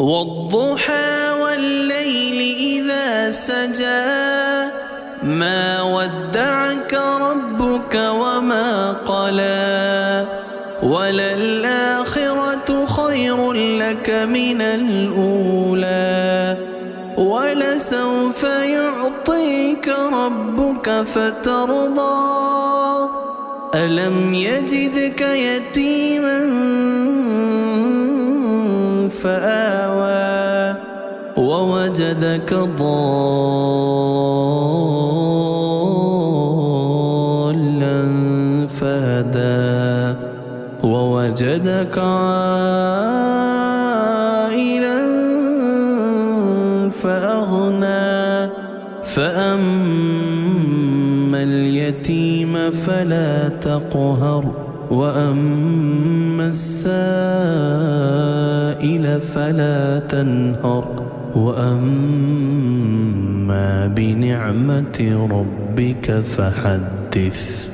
والضحى والليل إذا سجى ما ودعك ربك وما قلى وللآخرة خير لك من الأولى ولسوف يعطيك ربك فترضى ألم يجدك يتيما فآوى ووجدك ضالا فهدى ووجدك عائلا فأغنى فأما اليتيم فلا تقهر وأما السائل فلا تنهر وأما بنعمة ربك فحدث.